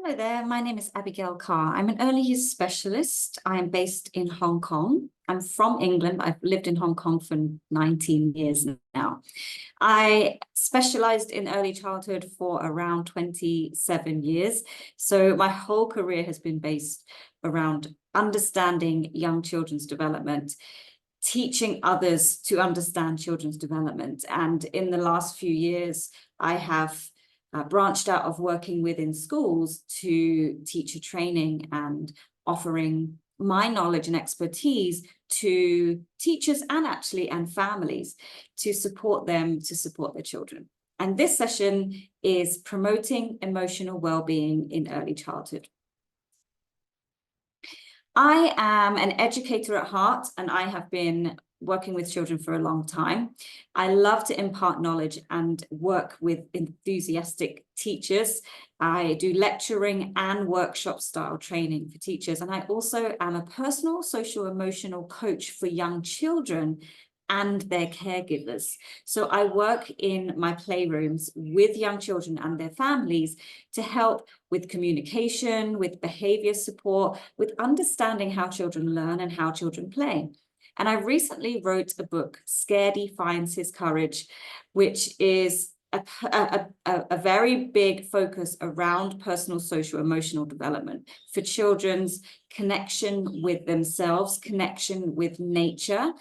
Hello there, my name is Abigail Carr. I'm an early years specialist. I am based in Hong Kong. I'm from England. I've lived in Hong Kong for 19 years now. I specialized in early childhood for around 27 years. So my whole career has been based around understanding young children's development, teaching others to understand children's development. And in the last few years, I have branched out of working within schools to teacher training and offering my knowledge and expertise to teachers and families to support them to support their children. And this session is promoting emotional well-being in early childhood. I am an educator at heart, and I have been working with children for a long time. I love to impart knowledge and work with enthusiastic teachers. I do lecturing and workshop style training for teachers. And I also am a personal social emotional coach for young children and their caregivers. So I work in my playrooms with young children and their families to help with communication, with behavior support, with understanding how children learn and how children play. And I recently wrote a book, Scaredy Finds His Courage, which is a very big focus around personal, social, emotional development for children's connection with themselves, connection with nature,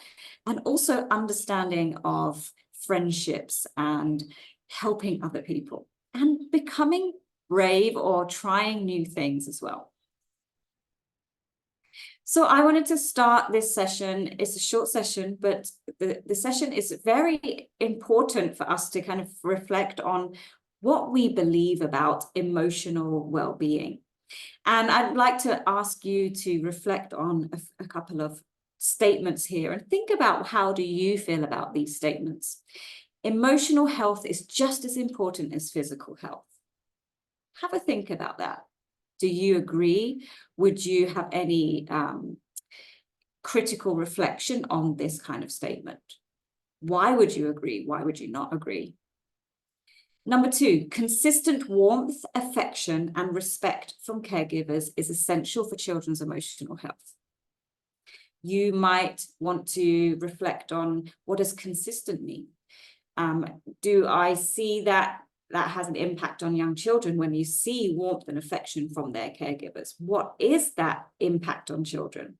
and also understanding of friendships and helping other people and becoming brave or trying new things as well. So I wanted to start this session. It's a short session, but the session is very important for us to kind of reflect on what we believe about emotional well-being. And I'd like to ask you to reflect on a couple of statements here and think about, how do you feel about these statements? Emotional health is just as important as physical health. Have a think about that. Do you agree? Would you have any critical reflection on this kind of statement? Why would you agree? Why would you not agree? Number two, consistent warmth, affection, and respect from caregivers is essential for children's emotional health. You might want to reflect on, what does consistent mean? Do I see that has an impact on young children when you see warmth and affection from their caregivers? What is that impact on children?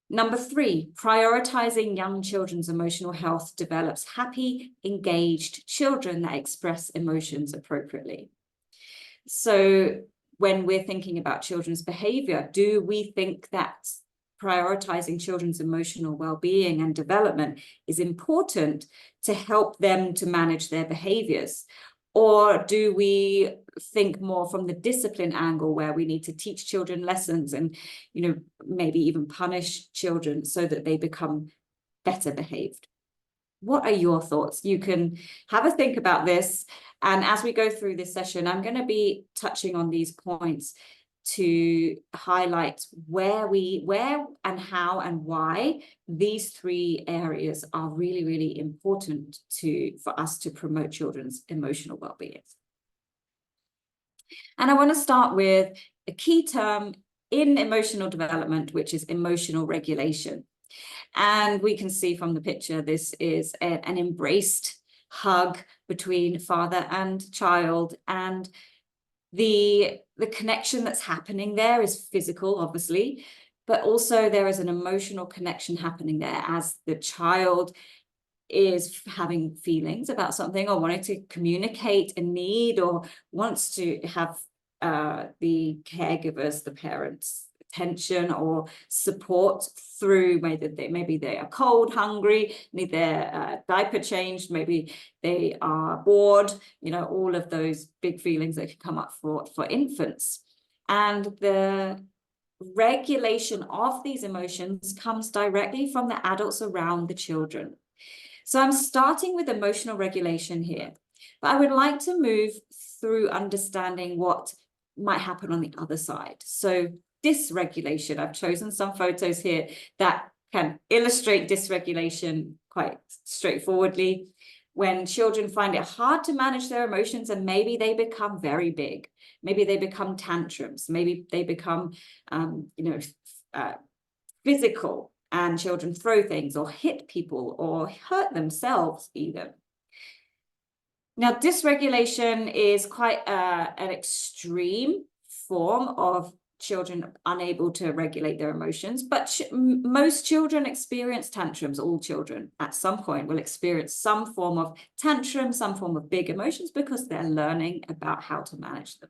Number three, prioritizing young children's emotional health develops happy, engaged children that express emotions appropriately. So when we're thinking about children's behavior, do we think that prioritizing children's emotional well-being and development is important to help them to manage their behaviors? Or do we think more from the discipline angle, where we need to teach children lessons and, maybe even punish children so that they become better behaved? What are your thoughts? You can have a think about this. And as we go through this session, I'm going to be touching on these points to highlight where and how and why these three areas are really, really important for us to promote children's emotional well-being. And I want to start with a key term in emotional development, which is emotional regulation. And we can see from the picture, this is an embraced hug between father and child, and the connection that's happening there is physical, obviously, but also there is an emotional connection happening there as the child is having feelings about something, or wanting to communicate a need, or wants to have the caregivers, the parents, attention or support through maybe they are cold, hungry, need their diaper changed, maybe they are bored, all of those big feelings that can come up for infants. And the regulation of these emotions comes directly from the adults around the children. So I'm starting with emotional regulation here, but I would like to move through understanding what might happen on the other side. So dysregulation, I've chosen some photos here that can illustrate dysregulation quite straightforwardly. when children find it hard to manage their emotions, and maybe they become very big, maybe they become tantrums, maybe they become, physical, and children throw things or hit people or hurt themselves even. Now, dysregulation is quite an extreme form of children unable to regulate their emotions, but most children experience tantrums. All children at some point will experience some form of tantrum, some form of big emotions, because they're learning about how to manage them.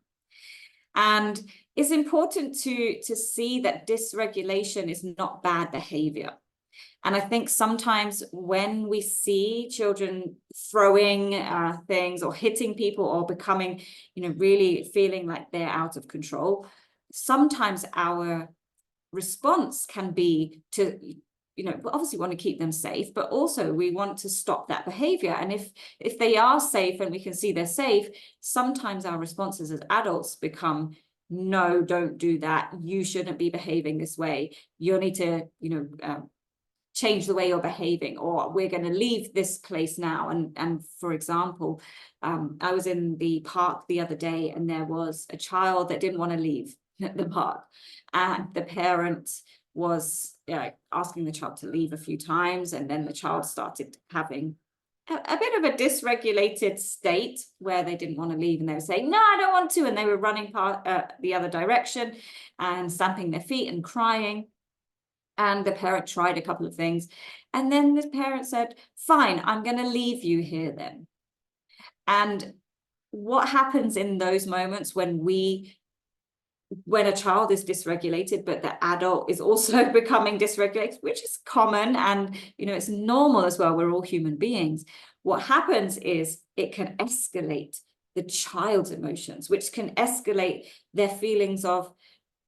And it's important to see that dysregulation is not bad behavior. And I think sometimes when we see children throwing things or hitting people or becoming, really feeling like they're out of control, sometimes our response can be to, we obviously want to keep them safe, but also we want to stop that behavior. And if they are safe and we can see they're safe, sometimes our responses as adults become, no, don't do that. You shouldn't be behaving this way. You need to, change the way you're behaving, or we're going to leave this place now. And for example, I was in the park the other day, and there was a child that didn't want to leave the park, and the parent was asking the child to leave a few times, and then the child started having a bit of a dysregulated state where they didn't want to leave, and they were saying, no, I don't want to, and they were running the other direction and stamping their feet and crying. And the parent tried a couple of things, and then the parent said, fine, I'm going to leave you here then. And what happens in those moments when a child is dysregulated, but the adult is also becoming dysregulated, which is common, and it's normal as well, we're all human beings. What happens is it can escalate the child's emotions, which can escalate their feelings of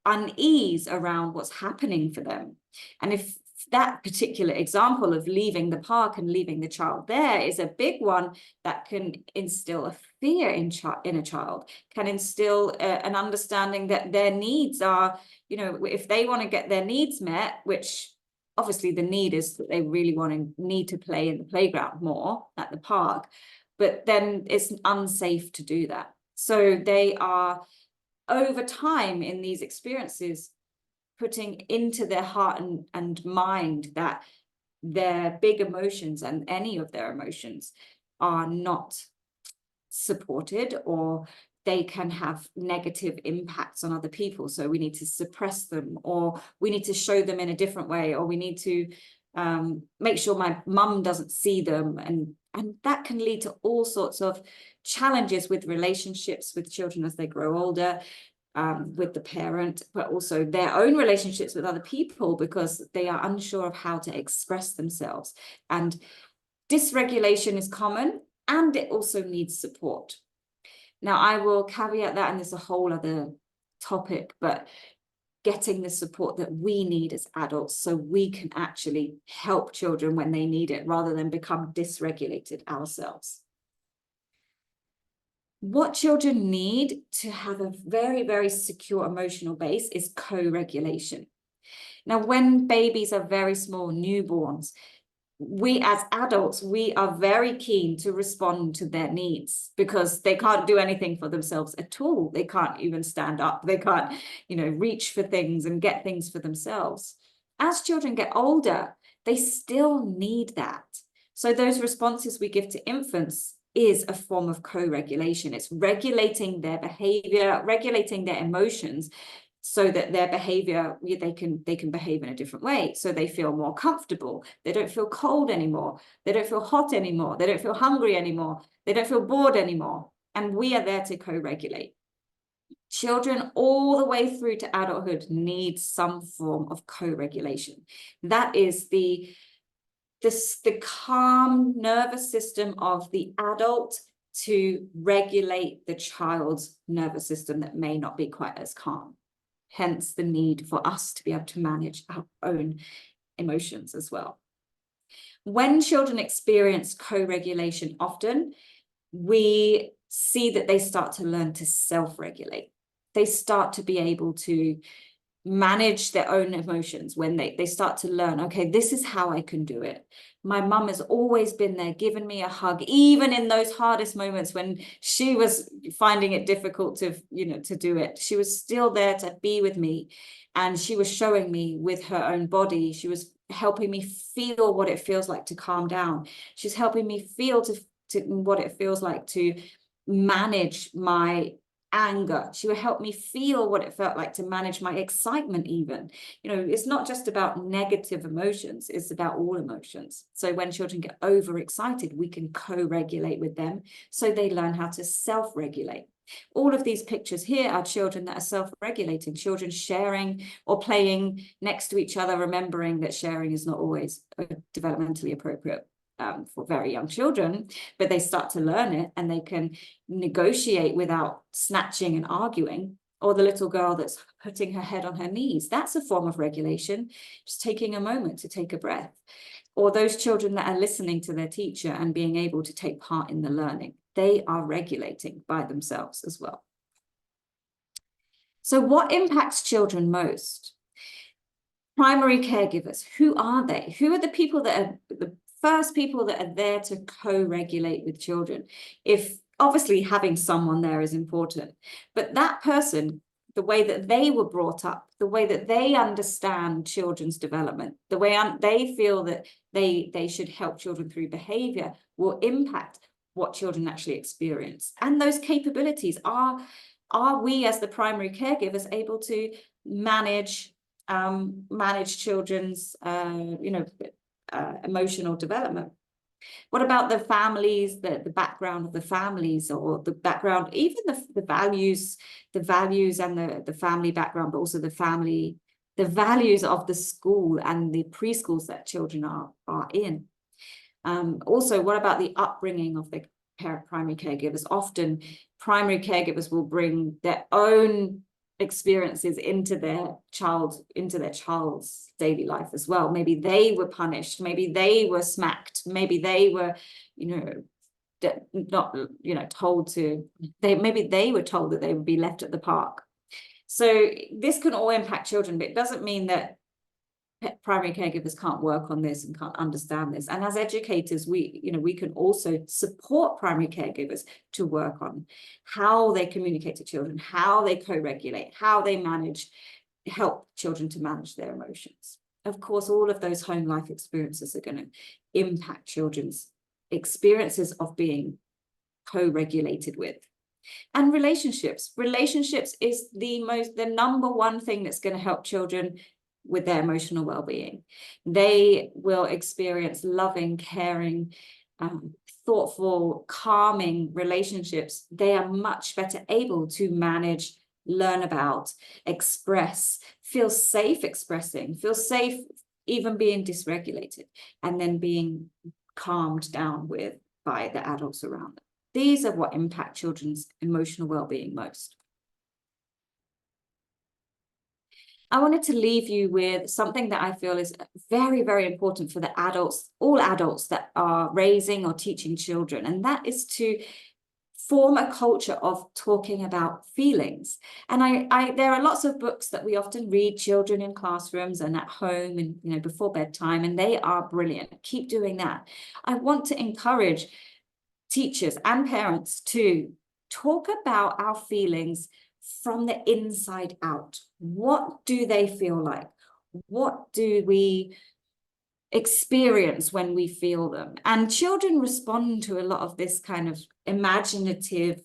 unease around what's happening for them. And if that particular example of leaving the park and leaving the child there is a big one, that can instill a fear in a child, can instill an understanding that their needs are, if they want to get their needs met, which obviously the need is that they really need to play in the playground more at the park, but then it's unsafe to do that. So they are, over time in these experiences, putting into their heart and mind that their big emotions and any of their emotions are not supported, or they can have negative impacts on other people. So we need to suppress them, or we need to show them in a different way, or we need to make sure my mum doesn't see them. And that can lead to all sorts of challenges with relationships with children as they grow older, with the parent, but also their own relationships with other people, because they are unsure of how to express themselves. And dysregulation is common, and it also needs support. Now, I will caveat that, and there's a whole other topic, but getting the support that we need as adults so we can actually help children when they need it, rather than become dysregulated ourselves. What children need to have a very, very secure emotional base is co-regulation. Now, when babies are very small, newborns, we as adults, we are very keen to respond to their needs, because they can't do anything for themselves at all. They can't even stand up. They can't, reach for things and get things for themselves. As children get older, they still need that. So those responses we give to infants is a form of co-regulation. It's regulating their behavior, regulating their emotions, so that their behavior, they can behave in a different way. So they feel more comfortable. They don't feel cold anymore. They don't feel hot anymore. They don't feel hungry anymore. They don't feel bored anymore. And we are there to co-regulate. Children all the way through to adulthood need some form of co-regulation. That is the calm nervous system of the adult to regulate the child's nervous system that may not be quite as calm. Hence the need for us to be able to manage our own emotions as well. When children experience co-regulation often, we see that they start to learn to self-regulate. They start to be able to manage their own emotions, when they start to learn, okay, this is how I can do it. My mum has always been there, given me a hug, even in those hardest moments when she was finding it difficult to, to do it. She was still there to be with me, and she was showing me with her own body. She was helping me feel what it feels like to calm down. She's helping me feel to what it feels like to manage my anger. She would help me feel what it felt like to manage my excitement even. It's not just about negative emotions, it's about all emotions. So when children get overexcited, we can co-regulate with them so they learn how to self-regulate. All of these pictures here are children that are self-regulating, children sharing or playing next to each other, remembering that sharing is not always developmentally appropriate for very young children, but they start to learn it and they can negotiate without snatching and arguing. Or the little girl that's putting her head on her knees, that's a form of regulation, just taking a moment to take a breath. Or those children that are listening to their teacher and being able to take part in the learning, they are regulating by themselves as well. So what impacts children most? Primary caregivers, who are they? Who are the people that are the first people that are there to co-regulate with children? If obviously having someone there is important, but that person, the way that they were brought up, the way that they understand children's development, the way they feel that they should help children through behavior will impact what children actually experience. And those capabilities are we as the primary caregivers able to manage children's emotional development? What about the families, the background of the families, or the background, even the values and the family background, but also the values of the school and the preschools that children are in? Also, what about the upbringing of the primary caregivers? Often primary caregivers will bring their own experiences into their child's daily life as well. Maybe they were punished, maybe they were smacked, maybe they were told to, maybe they were told that they would be left at the park. So this can all impact children, but it doesn't mean that primary caregivers can't work on this and can't understand this. And as educators, we can also support primary caregivers to work on how they communicate to children, how they co-regulate, how they help children to manage their emotions. Of course, all of those home life experiences are going to impact children's experiences of being co-regulated with. And relationships is the number one thing that's going to help children with their emotional well-being. They will experience loving, caring, thoughtful, calming relationships. They are much better able to manage, learn about, express, feel safe expressing, feel safe even being dysregulated, and then being calmed down by the adults around them. These are what impact children's emotional well-being most. I wanted to leave you with something that I feel is very, very important for the adults, all adults that are raising or teaching children, and that is to form a culture of talking about feelings. And there are lots of books that we often read children in classrooms and at home and before bedtime, and they are brilliant. Keep doing that. I want to encourage teachers and parents to talk about our feelings from the inside out. What do they feel like? What do we experience when we feel them? And children respond to a lot of this kind of imaginative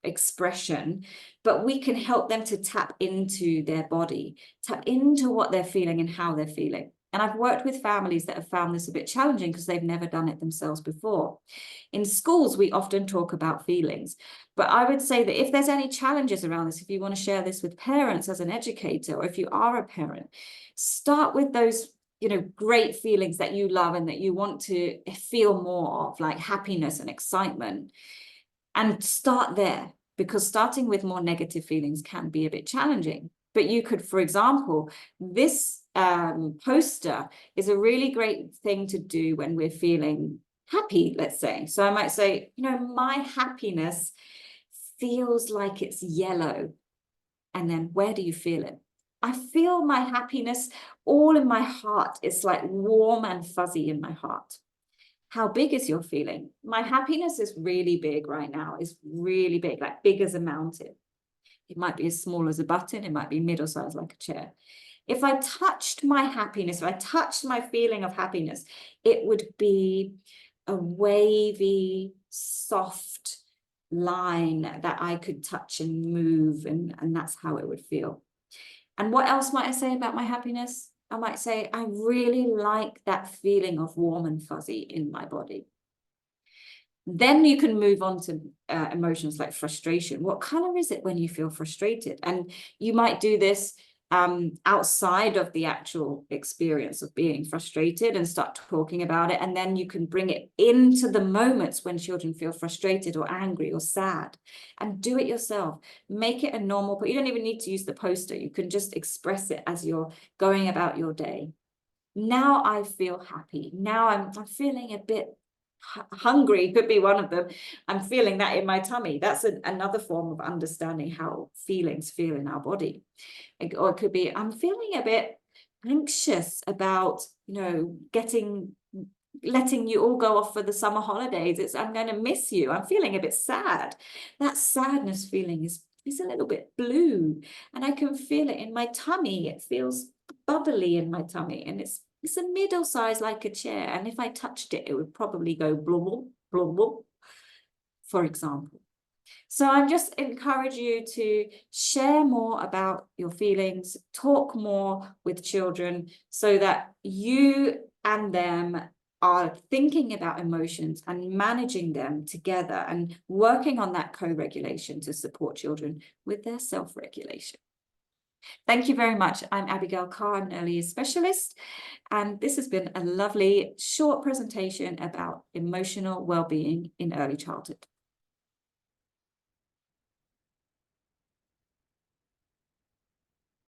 expression, but we can help them to tap into their body, tap into what they're feeling and how they're feeling. And I've worked with families that have found this a bit challenging because they've never done it themselves before. In schools, we often talk about feelings, but I would say that if there's any challenges around this, if you want to share this with parents as an educator, or if you are a parent, start with those great feelings that you love and that you want to feel more of, like happiness and excitement, and start there, because starting with more negative feelings can be a bit challenging. But you could, for example, this poster is a really great thing to do when we're feeling happy, let's say. So I might say, my happiness feels like it's yellow. And then where do you feel it? I feel my happiness all in my heart. It's like warm and fuzzy in my heart. How big is your feeling? My happiness is really big right now. It's really big, like big as a mountain. It might be as small as a button. It might be middle-sized like a chair. If I touched my happiness, if I touched my feeling of happiness, it would be a wavy, soft line that I could touch and move, and that's how it would feel. And what else might I say about my happiness? I might say, I really like that feeling of warm and fuzzy in my body. Then you can move on to emotions like frustration. What color is it when you feel frustrated? And you might do this outside of the actual experience of being frustrated and start talking about it. And then you can bring it into the moments when children feel frustrated or angry or sad, and do it yourself. Make it a normal, but you don't even need to use the poster. You can just express it as you're going about your day. Now I feel happy. Now I'm feeling a bit hungry, could be one of them. I'm feeling that in my tummy. That's another form of understanding how feelings feel in our body. Or it could be, I'm feeling a bit anxious about, letting you all go off for the summer holidays. I'm going to miss you. I'm feeling a bit sad. That sadness feeling is a little bit blue, and I can feel it in my tummy. It feels bubbly in my tummy, and it's a middle size like a chair. And if I touched it, it would probably go blub, blub, blub, for example. So I just encourage you to share more about your feelings, talk more with children so that you and them are thinking about emotions and managing them together and working on that co-regulation to support children with their self-regulation. Thank you very much. I'm Abigail Carr, I'm an early years specialist, and this has been a lovely short presentation about emotional well-being in early childhood.